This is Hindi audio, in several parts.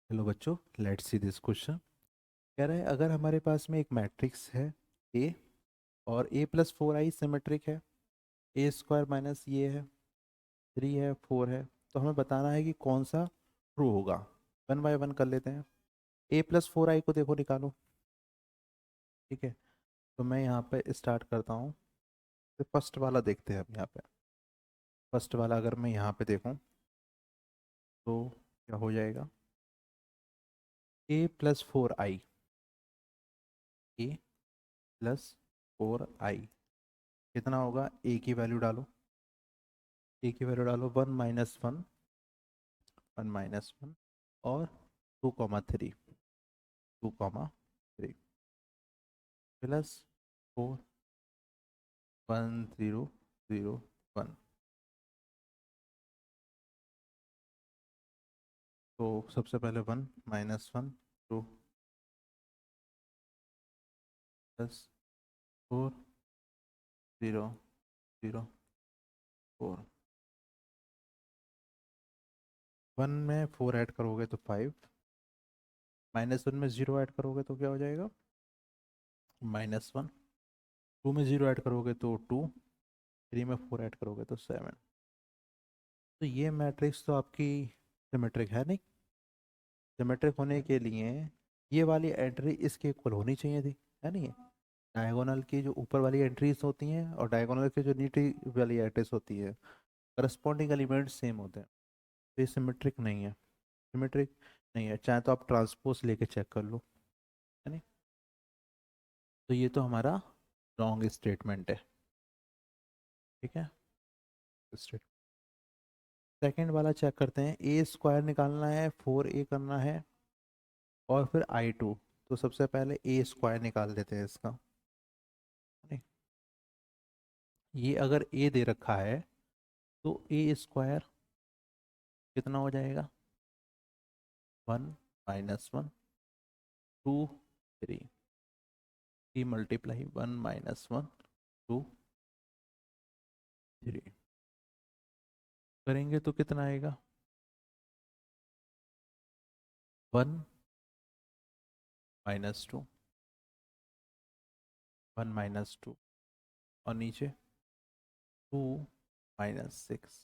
हेलो बच्चों, लेट्स सी दिस क्वेश्चन। कह रहा है अगर हमारे पास में एक मैट्रिक्स है ए और ए प्लस फोर आई सिमेट्रिक है, ए स्क्वायर माइनस ये है, थ्री है, फोर है, तो हमें बताना है कि कौन सा ट्रू होगा। वन बाय वन कर लेते हैं। ए प्लस फोर आई को देखो, निकालो। ठीक है, तो मैं यहाँ पे स्टार्ट करता हूँ। तो फर्स्ट वाला देखते हैं अब यहाँ पे। फर्स्ट वाला अगर मैं यहाँ पे देखूँ तो क्या हो जाएगा। ए प्लस फोर आई, ए प्लस फोर आई कितना होगा। ए की वैल्यू डालो, ए की वैल्यू डालो, वन माइनस वन और two comma three, two comma three plus four, one zero zero one. तो सबसे पहले one minus one, two plus four, zero zero four. One में फोर ऐड करोगे तो फाइव, माइनस वन में जीरो ऐड करोगे तो क्या हो जाएगा, माइनस वन। टू में जीरो ऐड करोगे तो टू, थ्री में फोर ऐड करोगे तो सेवन। तो ये मैट्रिक्स तो आपकी सिमेट्रिक है नहीं। सिमेट्रिक होने के लिए ये वाली एंट्री इसके इक्वल होनी चाहिए थी, है नहीं। डायगोनल की जो ऊपर वाली एंट्रीज होती हैं और डायगोनल की जो नीचे वाली एंट्रीज होती है, करस्पॉन्डिंग एलिमेंट सेम होते हैं। तो ये सिमेट्रिक नहीं है, सिमेट्रिक नहीं है। चाहे तो आप ट्रांसपोज लेके चेक कर लो, है नहीं। तो ये तो हमारा रॉन्ग स्टेटमेंट है। ठीक है, सेकेंड वाला चेक करते हैं। ए स्क्वायर निकालना है, फोर ए करना है और फिर आई टू। तो सबसे पहले ए स्क्वायर निकाल देते हैं इसका। नहीं, ये अगर ए दे रखा है तो ए स्क्वायर कितना हो जाएगा, one minus one, two, three. Three multiply one minus one, two, three करेंगे तो कितना आएगा, one minus two, one minus two और नीचे two minus six,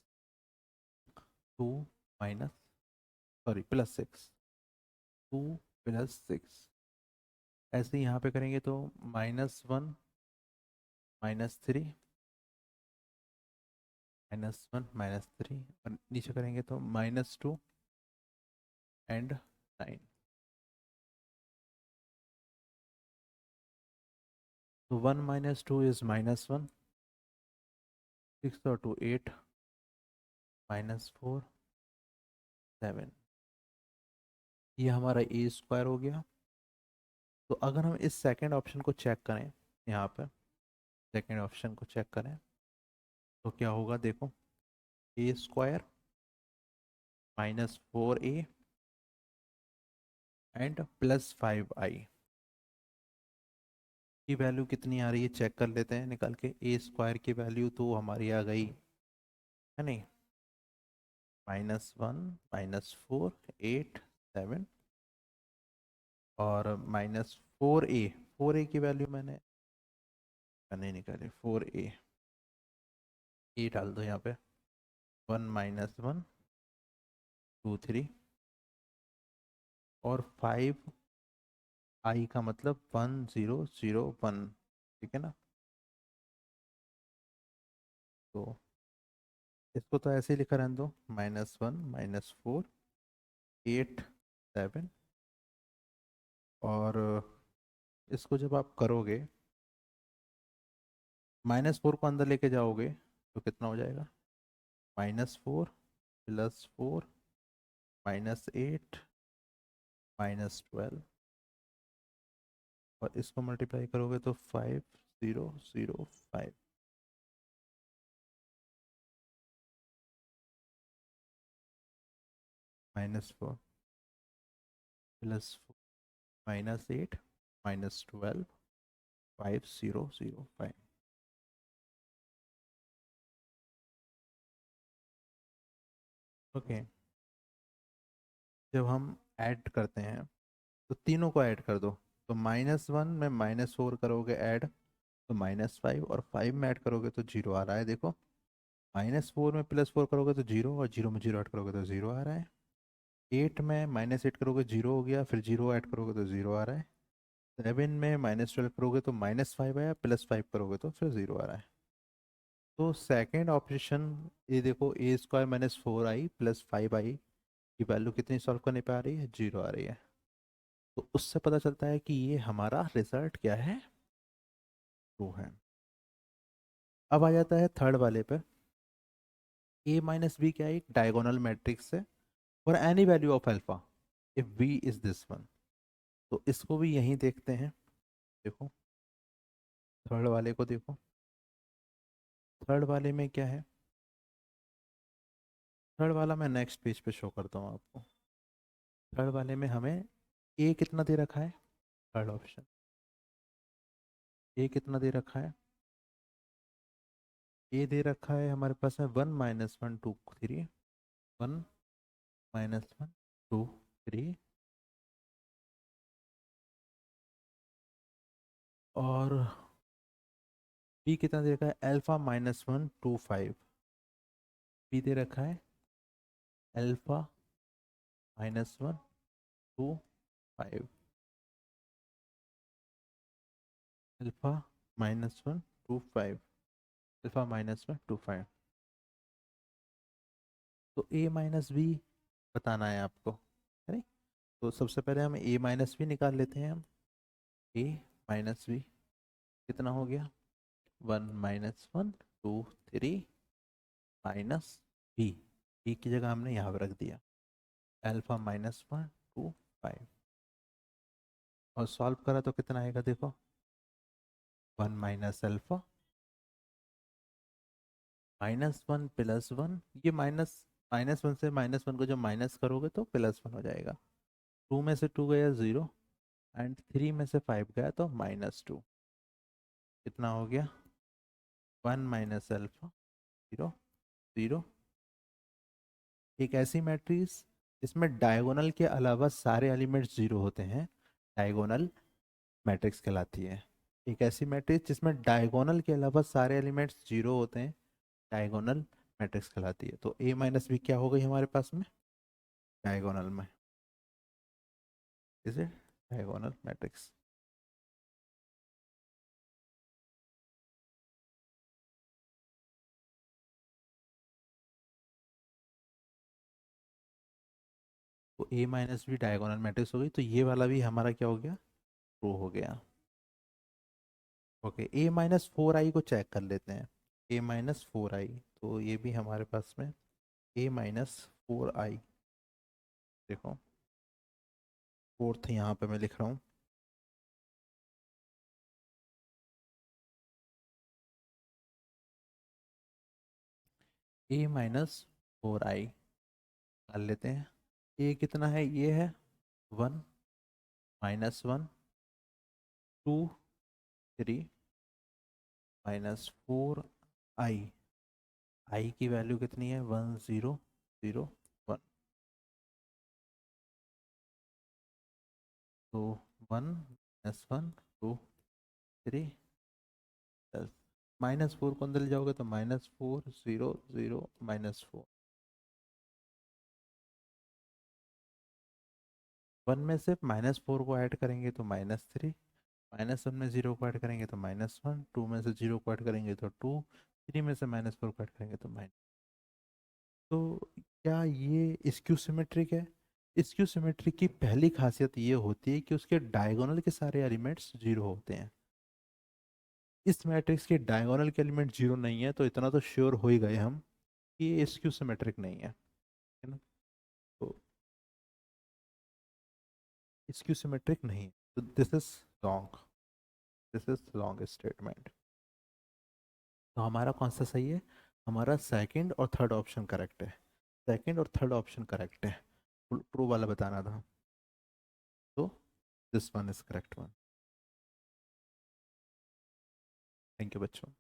two minus, sorry plus six, two plus six. ऐसे ही यहाँ पे करेंगे तो minus one, minus three, minus one minus three और नीचे करेंगे तो माइनस टू एंड नाइन। तो one minus two is minus one, six और to eight, minus four, seven. ये हमारा ए स्क्वायर हो गया। तो अगर हम इस सेकंड ऑप्शन को चेक करें, यहाँ पर सेकंड ऑप्शन को चेक करें तो क्या होगा, देखो। A square minus four A and plus five I की वैल्यू कितनी आ रही है चेक कर लेते हैं निकाल के। ए स्क्वायर की वैल्यू तो हमारी आ गई, है नहीं, minus one minus four eight seven और माइनस फोर ए की वैल्यू मैंने नहीं निकाली। फोर ए डाल दो यहाँ पे, one minus one, two three और फाइव आई का मतलब वन जीरो जीरो वन। ठीक है ना। तो इसको तो ऐसे ही लिखा रहने दो, minus one minus four eight seven और इसको जब आप करोगे, माइनस फोर को अंदर लेके जाओगे तो कितना हो जाएगा, minus four plus four minus eight minus twelve और इसको मल्टीप्लाई करोगे तो five zero zero five. Minus four plus minus eight minus twelve, five zero zero five. Okay, जब हम ऐड करते हैं तो तीनों को ऐड कर दो। तो -1 में -4 करोगे ऐड तो -5, और 5 में ऐड करोगे तो 0 आ रहा है देखो। -4 में +4 करोगे तो 0, और 0 में 0 ऐड करोगे तो 0 आ रहा है। 8 में -8 करोगे 0 हो गया, फिर 0 ऐड करोगे तो 0 आ रहा है। 7 में -12 करोगे तो -5 आया, +5 करोगे तो फिर 0 आ रहा है। तो सेकेंड ऑप्शन, ये देखो a² - 4i + 5i की वैल्यू कितनी सॉल्व करने पे आ रही है, 0 आ रही है। तो उससे पता चलता है कि ये हमारा रिजल्ट क्या है, ट्रू है। अब आ जाता है थर्ड वाले पे। a - b क्या है, एक डायगोनल मैट्रिक्स है for any value of alpha if v is this one. तो इसको भी यहीं देखते हैं। देखो थर्ड वाले को देखो। थर्ड वाले में क्या है, थर्ड वाला मैं नेक्स्ट पेज पे शो करता हूँ आपको। थर्ड वाले में हमें ए कितना दे रखा है, थर्ड ऑप्शन ए कितना दे रखा है, ए दे रखा है हमारे पास में 1 - 1 2 3, 1 - 1 2 3, और बी कितना दे रखा है, α - 1 2 5। बी दे रखा है α - 1 2 5, α - 1 2 5, α - 1 2 5। तो a - b बताना है आपको, है नहीं। तो सबसे पहले हम a - b निकाल लेते हैं हम। a - b कितना हो गया, 1 - 1 2 3 माइनस बी। बी की जगह हमने यहाँ पर रख दिया α - 1 2 5, और सॉल्व करा तो कितना आएगा देखो, 1 - α -1 +1, ये -1 से -1 को जब माइनस करोगे तो +1 हो जाएगा। 2 में से 2 गया 0, एंड 3 में से 5 गया तो -2। कितना हो गया, 1 - α 0 0। एक ऐसी मैट्रिक्स जिसमें डायगोनल के अलावा सारे एलिमेंट्स 0 होते हैं, डायगोनल मैट्रिक्स कहलाती है। एक ऐसी मैट्रिक्स जिसमें डायगोनल के अलावा सारे एलिमेंट्स 0 होते हैं, डायगोनल मैट्रिक्स कहलाती है। तो a - b क्या हो गई हमारे पास में, डायगोनल में, इसे डायगोनल मैट्रिक्स। तो a - b डायगोनल मैट्रिक्स हो गई, तो ये वाला भी हमारा क्या हो गया, ट्रू हो गया। ओके, a - 4i को चेक कर लेते हैं। a - 4i, तो ये भी हमारे पास में a - 4i, देखो फोर्थ यहाँ पे मैं लिख रहा हूँ। a - 4i कर लेते हैं। ये कितना है, ये है 1 -1 2 3 -4i। आई की वैल्यू कितनी है, 1 0 0 1। तो 1 -1 2 3 -4 को अंदर ले जाओगे तो -4 0 0 -4। 1 में से -4 को ऐड करेंगे तो -3, -1 में 0 को ऐड करेंगे तो -1, 2 में से 0 को ऐड करेंगे तो 2, 3 में से -4 को ऐड करेंगे तो -। तो क्या ये स्क्यू सिमेट्रिक है। स्क्यू सिमेट्रिक की पहली खासियत ये होती है कि उसके डायगोनल के सारे एलिमेंट्स 0 होते हैं। इस मैट्रिक्स के डायगोनल के एलिमेंट 0 नहीं है, तो इतना तो श्योर हो ही गए हम कि ये स्क्यू सिमेट्रिक नहीं है ना। तो स्क्यू सिमेट्रिक नहीं है, तो this is wrong, this is wrong statement. तो हमारा कौन सा सही है, हमारा सेकंड और थर्ड ऑप्शन करेक्ट है। सेकंड और थर्ड ऑप्शन करेक्ट है, ट्रू वाला बताना था। तो this one is correct one. Thank you बच्चों।